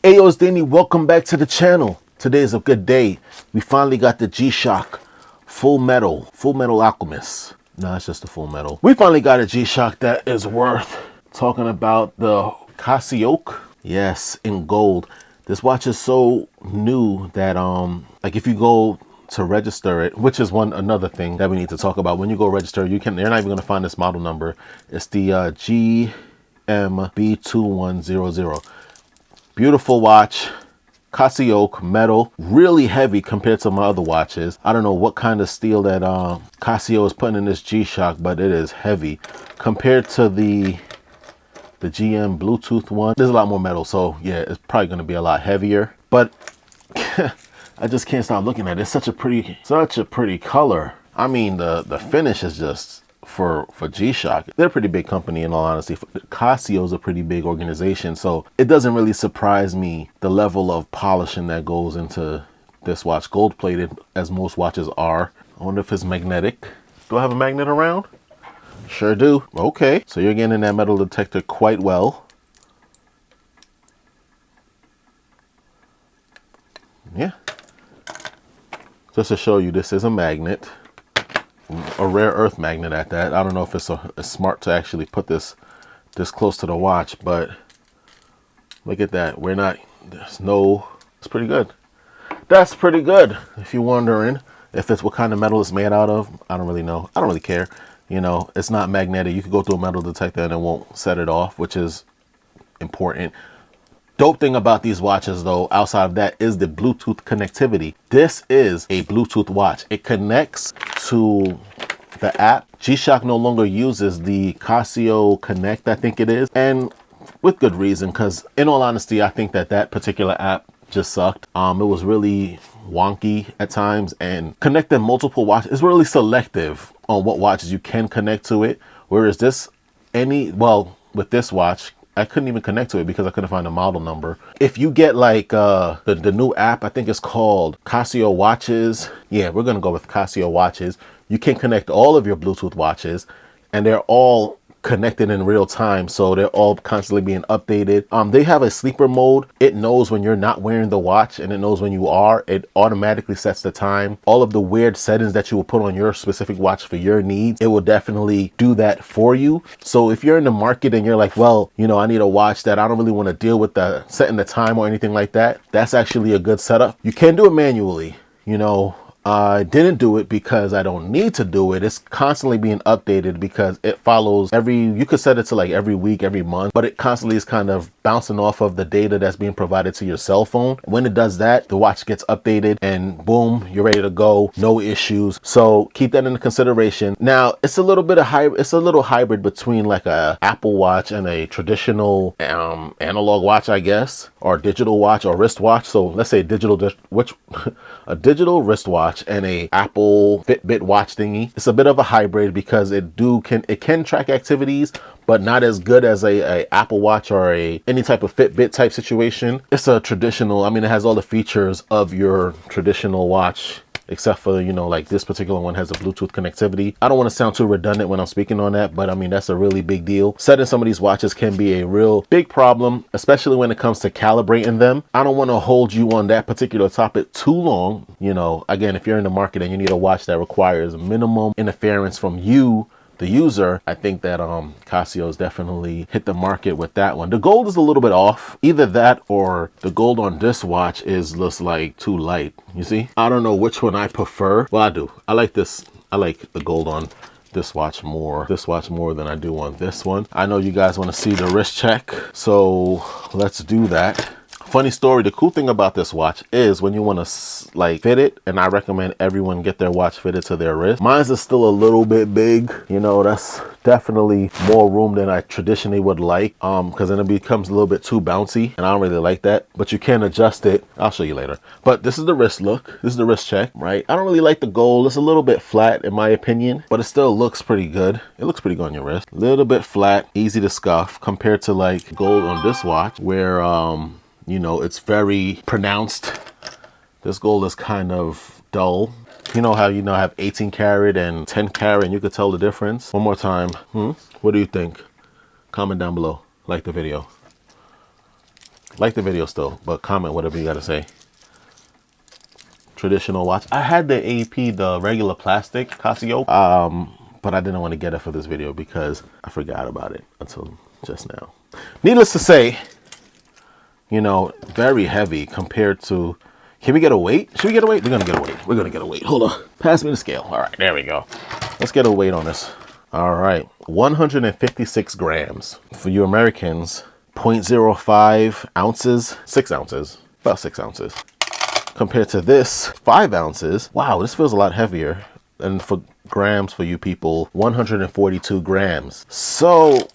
Ayo, it's Daeni. Welcome back to the channel. Today is a good day. We finally got the G-Shock Full Metal Alchemist. No, it's just the Full Metal. We finally got a G-Shock that is worth talking about. The Casioak. Yes, in gold. This watch is so new that like if you go to register it, which is another thing that we need to talk about. When you go register, you're not even gonna find this model number. It's the GMB2100. Beautiful watch, Casioak metal, really heavy compared to my other watches. I don't know what kind of steel that Casio is putting in this G-Shock, but it is heavy compared to the GM Bluetooth one. There's a lot more metal, so yeah, it's probably going to be a lot heavier. But I just can't stop looking at it. It's such a pretty color. I mean, the finish is just for G-Shock. They're a pretty big company, in all honesty. Casio's a pretty big organization, so it doesn't really surprise me the level of polishing that goes into this watch. Gold plated, as most watches are. I wonder if it's magnetic. Do I have a magnet around? Sure do. Okay, so you're getting that metal detector quite well. Yeah, just to show you, this is a magnet. A rare earth magnet at that. I don't know if it's smart to actually put this close to the watch, but look at that. It's pretty good. That's pretty good. If you're wondering if it's what kind of metal it's made out of, I don't really know. I don't really care. You know, it's not magnetic. You could go through a metal detector and it won't set it off, which is important. Dope thing about these watches, though, outside of that, is the Bluetooth connectivity. This is a Bluetooth watch. It connects to the app. G-Shock no longer uses the Casio Connect, I think it is, and with good reason, because in all honesty, I think that particular app just sucked. It was really wonky at times, and connecting multiple watches is really selective on what watches you can connect to it. Whereas with this watch, I couldn't even connect to it because I couldn't find a model number. If you get like the new app, I think it's called Casio Watches. Yeah, we're gonna go with Casio Watches. You can connect all of your Bluetooth watches, and they're all connected in real time, so they're all constantly being updated. They have a sleeper mode. It knows when you're not wearing the watch, and it knows when you are. It automatically sets the time. All of the weird settings that you will put on your specific watch for your needs, it will definitely do that for you. So if you're in the market and you're like, well, you know, I need a watch that I don't really want to deal with the setting the time or anything like that, that's actually a good setup. You can do it manually, you know. I didn't do it because I don't need to do it. It's constantly being updated because it follows you could set it to like every week, every month, but it constantly is kind of bouncing off of the data that's being provided to your cell phone. When it does that, the watch gets updated and boom, you're ready to go. No issues. So keep that into consideration. Now, it's a little hybrid between like a Apple Watch and a traditional analog watch, I guess, or digital watch or wristwatch. So let's say a digital wristwatch and a Apple Fitbit watch thingy. It's a bit of a hybrid because it can track activities, but not as good as a Apple Watch or any type of Fitbit type situation. It's a traditional, I mean, it has all the features of your traditional watch, except for, you know, like this particular one has a Bluetooth connectivity. I don't want to sound too redundant when I'm speaking on that, but I mean, that's a really big deal. Setting some of these watches can be a real big problem, especially when it comes to calibrating them. I don't want to hold you on that particular topic too long. You know, again, if you're in the market and you need a watch that requires minimum interference from you, the user, I think that Casio's definitely hit the market with that one. The gold is a little bit off. Either that or the gold on this watch is just like too light. You see? I don't know which one I prefer. Well, I do. I like this. I like the gold on this watch more than I do on this one. I know you guys want to see the wrist check, so let's do that. Funny story, the cool thing about this watch is when you want to like fit it, and I recommend everyone get their watch fitted to their wrist. Mine's is still a little bit big, you know, that's definitely more room than I traditionally would like, because then it becomes a little bit too bouncy, and I don't really like that, but you can adjust it. I'll show you later. But this is the wrist look. This is the wrist check, right? I don't really like the gold. It's a little bit flat in my opinion, but it still looks pretty good. It looks pretty good on your wrist. A little bit flat, easy to scuff compared to like gold on this watch where, you know, it's very pronounced. This gold is kind of dull. You know how I have 18 karat and 10 karat and you could tell the difference? One more time. What do you think? Comment down below. Like the video. Like the video still, but comment whatever you gotta say. Traditional watch. I had the AP, the regular plastic Casioak, but I didn't want to get it for this video because I forgot about it until just now. Needless to say, you know, very heavy compared to, can we get a weight? Should we get a weight? We're gonna get a weight. We're gonna get a weight. Hold on, pass me the scale. All right, there we go. Let's get a weight on this. All right, 156 grams. For you Americans, 0.05 ounces, 6 ounces, about 6 ounces. Compared to this, 5 ounces. Wow, this feels a lot heavier. And for grams for you people, 142 grams. So,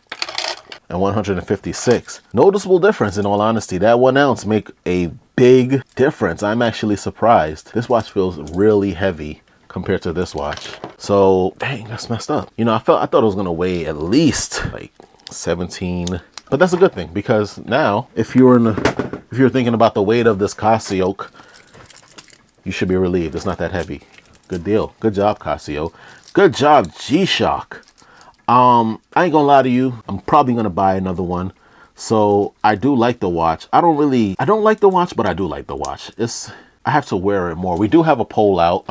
and 156. Noticeable difference in all honesty. That 1 ounce make a big difference. I'm actually surprised. This watch feels really heavy compared to this watch. So, dang, that's messed up. You know, I thought it was gonna weigh at least like 17. But that's a good thing because now, if you're thinking about the weight of this Casioak, you should be relieved. It's not that heavy. Good deal. Good job, Casioak. Good job, G-Shock. I ain't gonna lie to you. I'm probably gonna buy another one. So I do like the watch. I don't like the watch, but I do like the watch. I have to wear it more. We do have a poll out.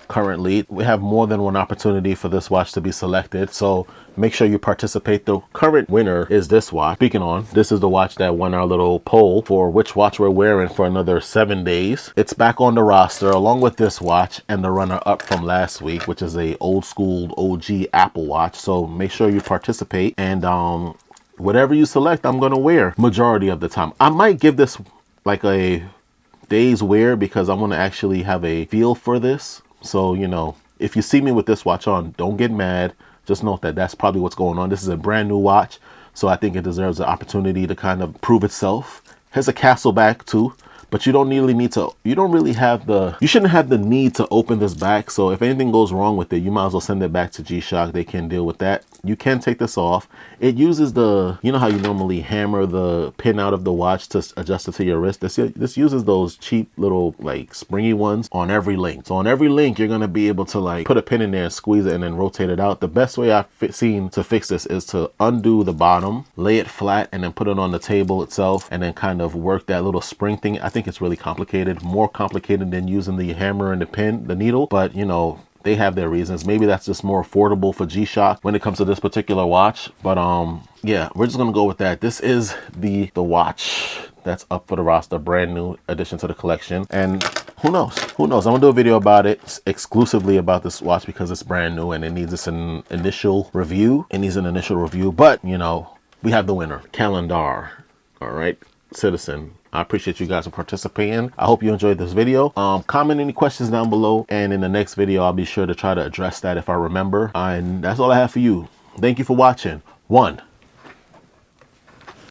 Currently, we have more than one opportunity for this watch to be selected. So make sure you participate. The current winner is this watch. Speaking on, this is the watch that won our little poll for which watch we're wearing for another 7 days. It's back on the roster along with this watch and the runner up from last week, which is a old school OG Apple watch. So make sure you participate, and whatever you select, I'm gonna wear majority of the time. I might give this like a day's wear because I want to actually have a feel for this. So, you know, if you see me with this watch on, don't get mad. Just note that that's probably what's going on. This is a brand new watch, so I think it deserves an opportunity to kind of prove itself. Has a castle back too, but you don't really need to, you shouldn't have the need to open this back. So if anything goes wrong with it, you might as well send it back to G-Shock. They can deal with that. You can take this off. It uses you know how you normally hammer the pin out of the watch to adjust it to your wrist? This uses those cheap little like springy ones on every link. So on every link, you're going to be able to like put a pin in there and squeeze it and then rotate it out. The best way I've seen to fix this is to undo the bottom, lay it flat, and then put it on the table itself, and then kind of work that little spring thing. I think it's really complicated, more complicated than using the hammer and the pin, the needle, but you know, they have their reasons. Maybe that's just more affordable for G-Shock when it comes to this particular watch. But yeah, we're just gonna go with that. This is the watch that's up for the roster, brand new addition to the collection. And who knows? I'm gonna do a video about it exclusively about this watch because it's brand new and it needs an initial review. But you know, we have the winner, Calendar. All right, Citizen. I appreciate you guys for participating. I hope you enjoyed this video. Comment any questions down below, and in the next video I'll be sure to try to address that if I remember. And that's all I have for you. Thank you for watching. 1.